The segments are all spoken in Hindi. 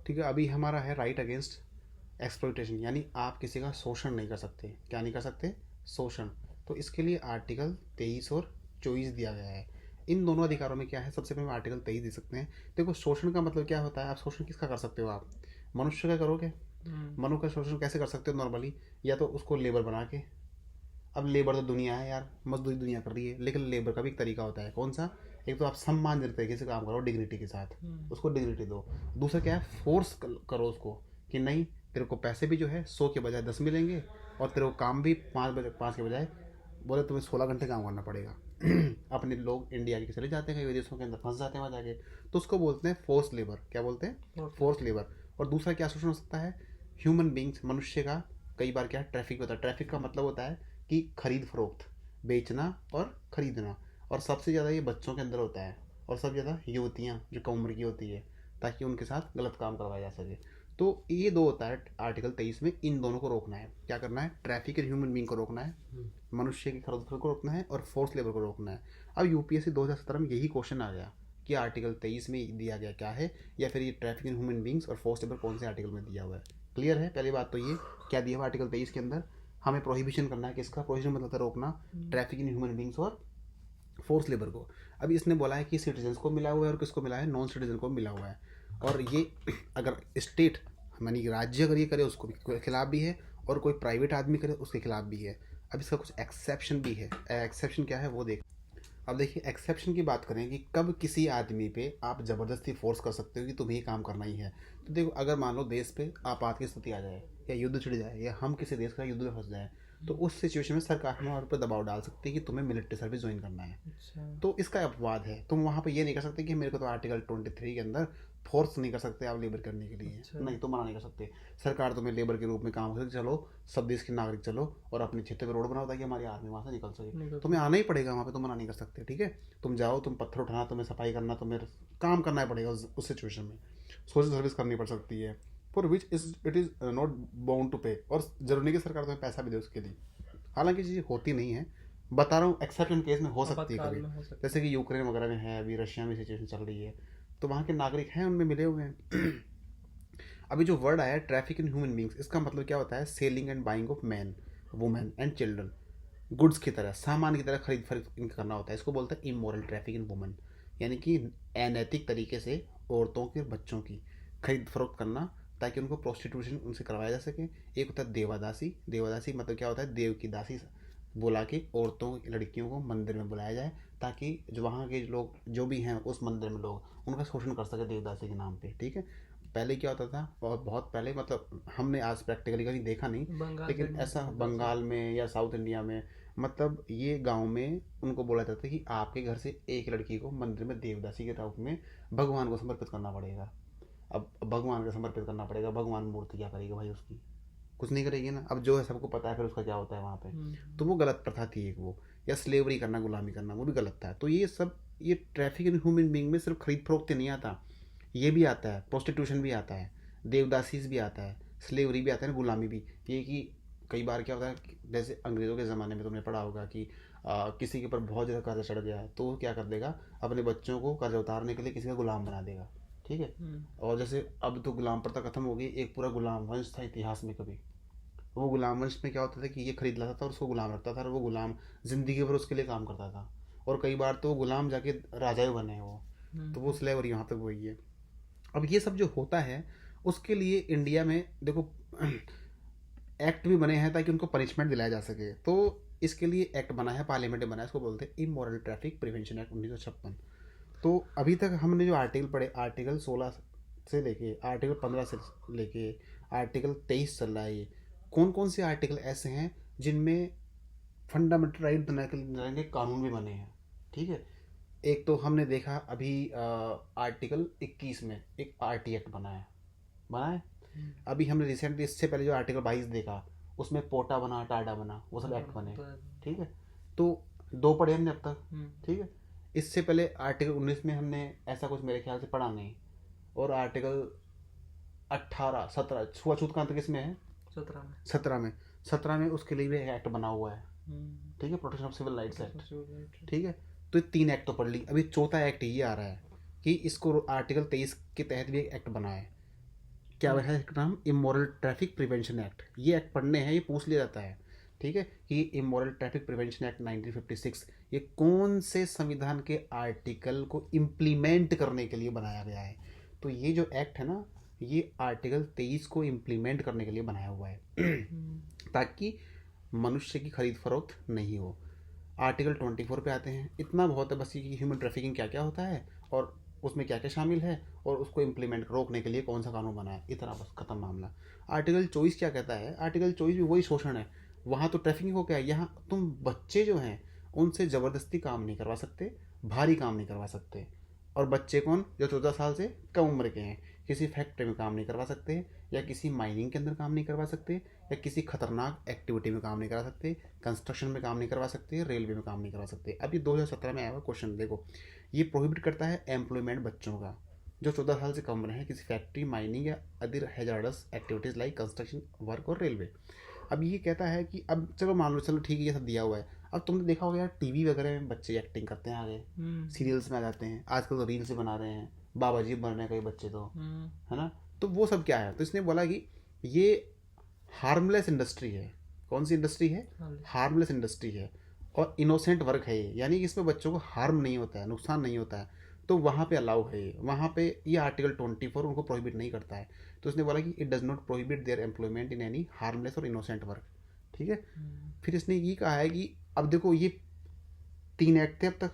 ठीक है। अभी हमारा है राइट अगेंस्ट एक्सप्लॉइटेशन, यानी आप किसी का शोषण नहीं कर सकते। क्या नहीं कर सकते? शोषण। तो इसके लिए आर्टिकल 23 और 24 दिया गया है। इन दोनों अधिकारों में क्या है? सबसे पहले आर्टिकल 23 दे सकते हैं। देखो शोषण का मतलब क्या होता है? आप शोषण किसका कर सकते हो? आप मनुष्य का करोगे। मनु का शोषण कैसे कर सकते हो नॉर्मली? या तो उसको लेबर बना के। अब लेबर तो दुनिया है यार, मजदूरी दुनिया कर रही है, लेकिन लेबर का भी एक तरीका होता है। कौन सा? एक तो आप सम्मानजनक तरीके से काम करो, डिग्निटी के साथ उसको डिग्निटी दो। दूसरा क्या है? फोर्स करो उसको कि नहीं, तेरे को पैसे भी जो है 100 के बजाय 10 मिलेंगे, और तेरे को काम भी 5 के बजाय बोले तुम्हें 16 घंटे काम करना पड़ेगा। अपने लोग इंडिया के चले जाते हैं, कई विदेशों के अंदर फंस जाते हैं वहाँ जाके। तो उसको बोलते हैं फोर्स लेबर। क्या बोलते हैं? Force labour. और दूसरा क्या शोषण हो सकता है? ह्यूमन बींग्स, मनुष्य का। कई बार क्या है? ट्रैफिक होता है। ट्रैफिक का मतलब होता है कि खरीद फरोख्त, बेचना और खरीदना। और सबसे ज़्यादा ये बच्चों के अंदर होता है, और सबसे ज़्यादा युवतियाँ जो कम उम्र की होती है, ताकि उनके साथ गलत काम करवाया जा सके। तो ये दो होता है आर्टिकल 23 में। इन दोनों को रोकना है। क्या करना है? ट्रैफिक और ह्यूमन बींग को रोकना है, मनुष्य की खरीद फरोख्त को रोकना है, और फोर्स लेबर को रोकना है। अब यूपीएससी 2017 में यही क्वेश्चन आ गया कि आर्टिकल 23 में दिया गया क्या है, या फिर ये ट्रैफिक इन ह्यूमन बींग्स और फोर्स लेबर कौन से आर्टिकल में दिया हुआ है। क्लियर है? पहली बात तो ये क्या दिया हुआ आर्टिकल 23 के अंदर? हमें प्रोहिबिशन करना है। किसका प्रोहिबिशन? मतलब रोकना ट्रैफिक इन ह्यूमन बींग्स और फोर्स लेबर को। अभी इसने बोला है कि सिटीजन को मिला हुआ है, और किसको मिला है? नॉन सिटीजन को मिला हुआ है। और ये अगर स्टेट यानी कि राज्य अगर ये करे उसको भी खिलाफ भी है, और कोई प्राइवेट आदमी करे उसके खिलाफ भी है। अब इसका कुछ एक्सेप्शन भी है। एक्सेप्शन क्या है वो देख। अब देखिए एक्सेप्शन की बात करें कि कब किसी आदमी पे आप ज़बरदस्ती फोर्स कर सकते हो कि तुम्हें ये काम करना ही है। तो देखो अगर मान लो देश पे आपात की स्थिति आ जाए, या युद्ध छिड़ जाए, या हम किसी देश का युद्ध में फंस जाए, तो उस सिचुएशन में सरकार हमारे पर दबाव डाल सकती है कि तुम्हें मिलिट्री सर्विस ज्वाइन करना है। तो इसका अपवाद है। तुम वहाँ पे ये नहीं कर सकते कि मेरे को तो आर्टिकल 23 के अंदर फोर्स नहीं कर सकते आप लेबर करने के लिए। नहीं, तो मना नहीं कर सकते। सरकार तुम्हें लेबर के रूप में काम कर, चलो सब देश के नागरिक चलो और अपने क्षेत्र में रोड बनाओ ताकि हमारी आर्मी वहाँ से निकल सके। तुम्हें आना ही पड़ेगा वहाँ पे, तुम मना नहीं कर सकते। ठीक है, तुम जाओ, तुम पत्थर उठाना, तुम्हें सफाई करना, तुम्हें काम करना ही पड़ेगा उस सिचुएशन में। सोशल सर्विस करनी पड़ सकती है, for which is it is not bound to pay. और जरूरी नहीं कि सरकार तुम्हें पैसा भी दे उसके लिए। हालांकि चीज़ होती नहीं है, बता रहा हूँ एक्सेप्शन केस में हो सकती है कभी। जैसे कि यूक्रेन वगैरह में है, अभी रशिया में सिचुएशन चल रही है, तो वहाँ के नागरिक हैं, उनमें मिले हुए हैं। अभी जो वर्ड आया ट्रैफिक इन ह्यूमन बींग्स, इसका मतलब क्या होता है? Selling and buying of man, women and children. Goods की तरह, सामान की तरह खरीद फरोख्त इनका करना होता है। इसको बोलते हैं इमोरल ट्रैफिक इन वुमेन, यानी कि अनैतिक तरीके से औरतों के बच्चों की खरीद फरोख्त करना, ताकि उनको प्रोस्टिट्यूशन उनसे करवाया जा सके। एक होता है देवादासी। देवादासी मतलब क्या होता है? देव की दासी बुला के औरतों लड़कियों को मंदिर में बुलाया जाए, ताकि जो वहाँ के लोग जो भी हैं उस मंदिर में लोग उनका शोषण कर सके देवदासी के नाम पे। ठीक है। पहले क्या होता था? बहुत बहुत पहले, मतलब हमने आज प्रैक्टिकली कहीं देखा नहीं, लेकिन ऐसा बंगाल में या साउथ इंडिया में, मतलब ये गांव में उनको बोला जाता है कि आपके घर से एक लड़की को मंदिर में देवदासी के रूप में भगवान को समर्पित करना पड़ेगा। अब भगवान को समर्पित करना पड़ेगा, भगवान मूर्ति क्या करेगी भाई उसकी? कुछ नहीं करेगी ना। अब जो है सबको पता है फिर उसका क्या होता है वहाँ पे। तो वो गलत प्रथा थी एक वो। या स्लेवरी करना, गुलामी करना, वो भी गलत था। तो ये सब, ये ट्रैफिक इन ह्यूमन बींग में सिर्फ खरीद फरोख्त नहीं आता, ये भी आता है, प्रोस्टिट्यूशन भी आता है, देवदासीज भी आता है, स्लेवरी भी आता है ना, गुलामी भी। ये कि कई बार क्या होता है, जैसे अंग्रेज़ों के ज़माने में तुमने पढ़ा होगा कि किसी के ऊपर बहुत ज़्यादा कर्जा चढ़ गया है, तो वो क्या कर देगा? अपने बच्चों को कर्जा उतारने के लिए किसी का गुलाम बना देगा। ठीक है। और जैसे अब तो गुलाम प्रथा खत्म हो गई, एक पूरा गुलाम वंश था इतिहास में कभी। वो गुलाम वंश में क्या होता था कि ये खरीद लाता था और उसको गुलाम रखता था, और वो गुलाम जिंदगी भर उसके लिए काम करता था। और कई बार तो वो गुलाम जाके राजा भी बने हैं वो। तो वो स्लेवरी यहाँ तक वही है। अब ये सब जो होता है, उसके लिए इंडिया में देखो एक्ट भी बने हैं ताकि उनको पनिशमेंट दिलाया जा सके। तो इसके लिए एक्ट बना है, पार्लियामेंट में बना है, इसको बोलते हैं इमोरल ट्रैफिक प्रिवेंशन एक्ट 1956। तो अभी तक हमने जो आर्टिकल पढ़े, आर्टिकल 16 से लेके आर्टिकल 15 से लेके आर्टिकल 23 चल रहा है, ये कौन कौन से आर्टिकल ऐसे हैं जिनमें फंडामेंटल राइट बनाने के कानून भी बने हैं। ठीक है। एक तो हमने देखा अभी आर्टिकल 21 में एक आरटी एक्ट बना है। अभी हमने रिसेंटली, इससे पहले जो आर्टिकल 22 देखा, उसमें पोटा बना, टाडा बना, वो सब एक्ट बने। ठीक है। तो दो पढ़े हमने अब तक। ठीक है। इससे पहले आर्टिकल 19 में हमने ऐसा कुछ मेरे ख्याल से पढ़ा नहीं। और आर्टिकल 18 17 छुआछूत कहाँ तक इसमें है? 17 में उसके लिए भी एक एक्ट बना हुआ है। ठीक है, protection of civil rights act. ठीक है। तो ये 3 एक्ट तो पढ़ ली। अभी चौथा एक्ट ये आ रहा है कि इसको आर्टिकल 23 के तहत भी एक एक्ट बना है। क्या है इसका नाम, इमोरल ट्रैफिक प्रिवेंशन एक्ट। ये एक्ट पढ़ने हैं, ये पूछ लिया जाता है, ठीक है, कि इमोरल ट्रैफिक प्रिवेंशन एक्ट 1956 ये कौन से संविधान के आर्टिकल को इम्प्लीमेंट करने के लिए बनाया गया है। तो ये जो एक्ट है ना, ये आर्टिकल 23 को इम्प्लीमेंट करने के लिए बनाया हुआ है ताकि मनुष्य की खरीद फरोख्त नहीं हो। आर्टिकल 24 पे आते हैं। इतना बहुत है बस, ये ह्यूमन ट्रैफिकिंग क्या क्या होता है और उसमें क्या क्या शामिल है और उसको इम्प्लीमेंट रोकने के लिए कौन सा कानून बना है, इतना बस खत्म मामला। आर्टिकल 24 क्या कहता है, आर्टिकल 24 भी वही शोषण है। वहाँ तो ट्रैफिकिंग हो, क्या है, यहाँ तुम बच्चे जो हैं उनसे ज़बरदस्ती काम नहीं करवा सकते, भारी काम नहीं करवा सकते। और बच्चे कौन, जो 14 साल से कम उम्र के हैं, किसी फैक्ट्री में काम नहीं करवा सकते, या किसी माइनिंग के अंदर काम नहीं करवा सकते, या किसी खतरनाक एक्टिविटी में काम नहीं करा सकते, कंस्ट्रक्शन में काम नहीं करवा सकते, रेलवे में काम नहीं करवा सकते। अब ये 2017 में आया हुआ क्वेश्चन देखो, ये प्रोहिबिट करता है एम्प्लॉयमेंट बच्चों का जो 14 साल से कम उम्र है, किसी फैक्ट्री, माइनिंग या other hazards activities like construction work और रेलवे। अब ये कहता है कि अब चलो मान लो, चलो ठीक है, ये सब दिया हुआ है। अब तुमने देखा होगा यार, टीवी वगैरह में बच्चे एक्टिंग करते हैं, आगे सीरियल्स में आ जाते हैं, आजकल तो रील्स बना रहे हैं, बाबा जी बन रहे हैं कई बच्चे तो, है ना। तो वो सब क्या है, तो इसने बोला कि ये हार्मलेस इंडस्ट्री है। कौन सी इंडस्ट्री है, हार्मलेस इंडस्ट्री है, और इनोसेंट वर्क है ये, यानी कि इसमें बच्चों को हार्म नहीं होता है, नुकसान नहीं होता है, तो वहाँ पे अलाउ है ये। वहाँ पे ये आर्टिकल 24 उनको प्रोहिबिट नहीं करता है। तो इसने बोला कि it does not prohibit there employment in any harmless और इनोसेंट वर्क, ठीक है। फिर इसने ये कहा है कि अब देखो, ये 3 एक्ट थे अब तक,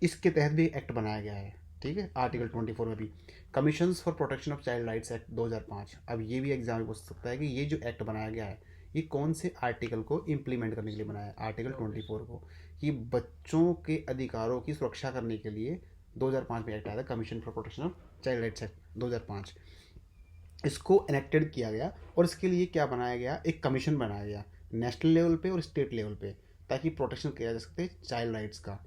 इसके तहत भी एक्ट बनाया गया है, ठीक है, आर्टिकल 24 में भी commissions for protection of child rights act 2005। अब ये भी एग्जाम में पूछ सकता है कि ये जो एक्ट बनाया गया है ये कौन से आर्टिकल को इम्प्लीमेंट करने के लिए बनाया है, आर्टिकल 24 को, कि बच्चों के अधिकारों की सुरक्षा करने के लिए 2005 में एक्ट आया था, commission for protection of child rights act 2005। इसको एनेक्टेड किया गया और इसके लिए क्या बनाया गया, एक कमीशन बनाया गया नेशनल लेवल पे और स्टेट लेवल पे, ताकि प्रोटेक्शन किया जा सकते चाइल्ड राइट्स का।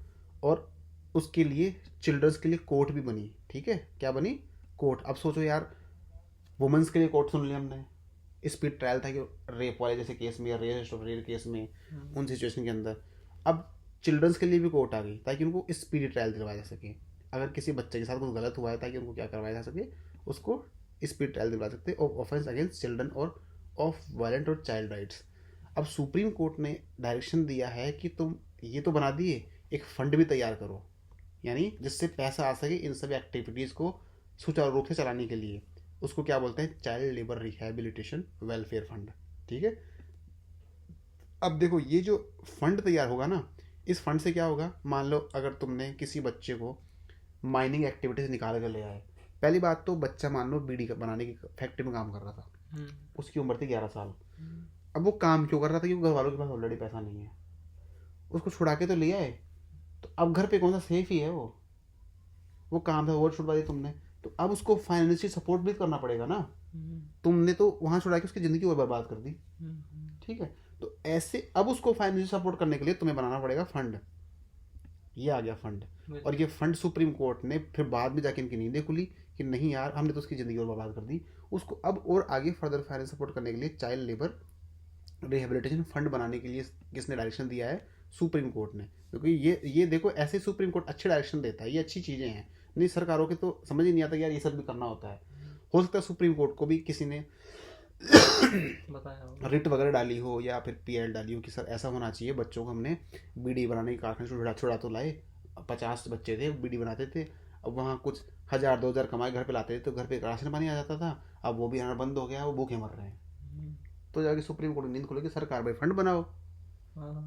और उसके लिए चिल्ड्रंस के लिए कोर्ट भी बनी, ठीक है, क्या बनी, कोर्ट। अब सोचो यार, वुमेंस के लिए कोर्ट सुन लिया हमने, स्पीड ट्रायल था कि रेप वाले जैसे केस में या रेयर केस में, उन सिचुएशन के अंदर। अब चिल्ड्रंस के लिए भी कोर्ट आ गई ताकि उनको स्पीडी ट्रायल दिलवाया जा सके। अगर किसी बच्चे के साथ कुछ गलत हुआ है ताकि उनको क्या करवाया जा सके, उसको स्पीड ट्रायल दिलवा सकते ऑफ ऑफेंस अगेंस्ट चिल्ड्रन और ऑफ वायलेंट और चाइल्ड राइट्स। अब सुप्रीम कोर्ट ने डायरेक्शन दिया है कि तुम ये तो बना दिए, एक फंड भी तैयार करो, यानी जिससे पैसा आ सके इन सभी एक्टिविटीज़ को सुचारू रूप से चलाने के लिए। उसको क्या बोलते हैं, child labour rehabilitation welfare fund, ठीक है। अब देखो, ये जो फंड तैयार होगा ना, इस फंड से क्या होगा, मान लो अगर तुमने किसी बच्चे को माइनिंग एक्टिविटी से निकाल कर ले आए। पहली बात तो बच्चा मान लो बीड़ी बनाने की फैक्ट्री में काम कर रहा था, उसकी उम्र थी 11 साल। अब वो काम क्यों कर रहा था, क्योंकि घर वालों के पास ऑलरेडी पैसा नहीं है, उसको छुड़ा के तो ले आए। तो अब घर पे कौन सा सेफ ही है, वो काम था, वो छुड़वा दिया तुमने, तो अब उसको फाइनेंशियल सपोर्ट भी करना पड़ेगा ना। तुमने तो वहाँ छुड़ा के उसकी ज़िंदगी और बर्बाद कर दी, ठीक है। तो ऐसे अब उसको फाइनेंशियल सपोर्ट करने के लिए तुम्हें बनाना पड़ेगा फंड। ये आ गया फंड, और ये फंड सुप्रीम कोर्ट ने फिर बाद में जाके इनकी नींदें खुली कि नहीं यार, हमने तो उसकी ज़िंदगी और बर्बाद कर दी। उसको अब और आगे फर्दर फाइनेंस सपोर्ट करने के लिए चाइल्ड लेबर रिहेबिलिटेशन फंड बनाने के लिए किसने डायरेक्शन दिया है, सुप्रीम कोर्ट ने। क्योंकि ये देखो, ऐसे सुप्रीम कोर्ट अच्छे डायरेक्शन देता है, ये अच्छी चीज़ें हैं। नहीं सरकारों के तो समझ ही नहीं आता यार, ये सब भी करना होता है। हो सकता है सुप्रीम कोर्ट को भी किसी ने बताया रिट वगैरह डाली हो या फिर पीएल डाली हो कि सर ऐसा होना चाहिए, बच्चों को हमने बीड़ी बनाने के कारखाने से छुड़ा तो लाए, 50 बच्चे थे बीड़ी बनाते थे, अब वहाँ कुछ 1000-2000 कमाए घर पे लाते थे, तो घर पे राशन पानी आ जाता था, अब वो भी आना बंद हो गया, वो भूखे मर रहे हैं। तो जाके सुप्रीम कोर्ट नींद खुलेगी, सरकार भाई फंड बनाओ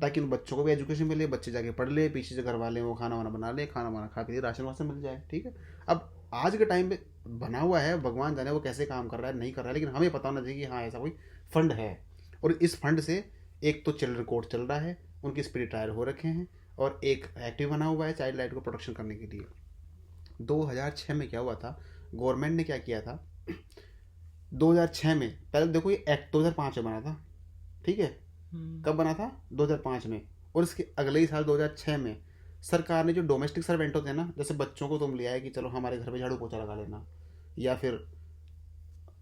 ताकि उन बच्चों को भी एजुकेशन मिले, बच्चे जाके पढ़ ले, पीछे से घर वाले वो खाना वाना बना ले, खाना वाना खा के राशन वाशन मिल जाए, ठीक है। अब आज के टाइम पे बना हुआ है, भगवान जाने वो कैसे काम कर रहा है नहीं कर रहा है, लेकिन हमें पता होना चाहिए कि हाँ ऐसा कोई फंड है। और इस फंड से एक तो चिल्ड्रन कोर्ट चल रहा है, उनके स्पिरिट ट्रायल हो रखे हैं, और एक एक्टिव बना हुआ है चाइल्ड राइट को प्रोटेक्शन करने के लिए। 2006 में क्या हुआ था, गवर्नमेंट ने क्या किया था 2006 में, पहले देखो ये एक्ट 2005 में बना था, ठीक है। कब बना था, 2005 में। और इसके अगले ही साल 2006 में सरकार ने जो डोमेस्टिक सर्वेंट होते हैं ना, जैसे बच्चों को तुम ले आए कि चलो हमारे घर पे झाड़ू पोछा लगा लेना या फिर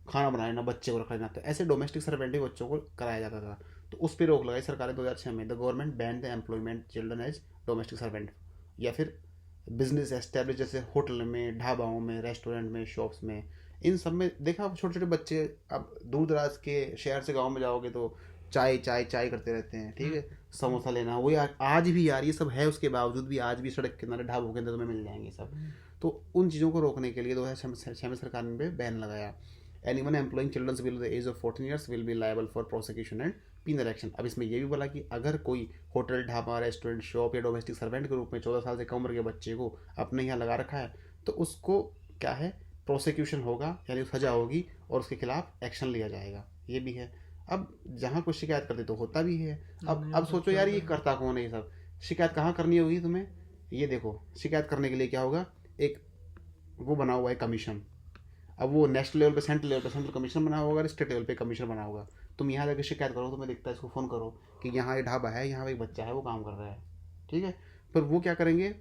खाना बना लेना, बच्चे को रख लेना, तो ऐसे डोमेस्टिक सर्वेंट भी बच्चों को कराया जाता था। तो उस पर रोक लगाई सरकार ने 2006 में। The government ban the employment children as domestic servant, या फिर बिजनेस एस्टेब्लिश जैसे होटल में, ढाबाओं में, रेस्टोरेंट में, शॉप्स में, इन सब में देखा आप छोटे छोटे बच्चे, अब दूर दराज के शहर से गांव में जाओगे तो चाय चाय चाय करते रहते हैं, ठीक है, समोसा लेना, वो यार आज भी यार ये सब है, उसके बावजूद भी आज भी सड़क किनारे ढाबों के अंदर तुम्हें मिल जाएंगे सब। तो उन चीज़ों को रोकने के लिए 2006 में सरकार ने बैन लगाया। Anyone employing childrens below the age of 14 years will be liable for prosecution and penal action. अब इसमें ये भी बोला कि अगर कोई होटल, ढाबा, रेस्टोरेंट, शॉप या डोमेस्टिक सर्वेंट के रूप में 14 साल से कम उम्र के बच्चे को अपने यहाँ लगा रखा है, तो उसको क्या है, प्रोसिक्यूशन होगा, यानी सजा होगी और उसके खिलाफ एक्शन लिया जाएगा, ये भी है। अब जहाँ कोई शिकायत करते तो होता भी है। अब सोचो यार ये करता कौन है ये सब, शिकायत कहाँ करनी होगी तुम्हें, ये देखो शिकायत करने के लिए क्या होगा, एक वो बना हुआ है कमीशन। अब वो नेशनल लेवल पे, सेंट्रल लेवल पे सेंट्रल कमीशन बना होगा और स्टेट लेवल पे कमीशन बना होगा। तुम यहाँ जाकर शिकायत करो, तुम्हें दिखता है, इसको फ़ोन करो कि यहाँ ये ढाबा है, यहाँ पे एक बच्चा है वो काम कर रहा है, ठीक है। फिर वो क्या करेंगे,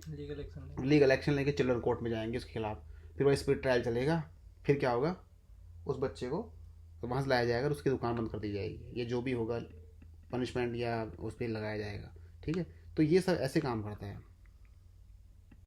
लीगल एक्शन लेके चिल्ड्रन कोर्ट में जाएंगे उसके खिलाफ। फिर वही स्पीड ट्रायल चलेगा, फिर क्या होगा, उस बच्चे को वहाँ से लाया जाएगा और उसकी दुकान बंद कर दी जाएगी, ये जो भी होगा पनिशमेंट या उस पर लगाया जाएगा, ठीक है। तो ये सब ऐसे काम करता है।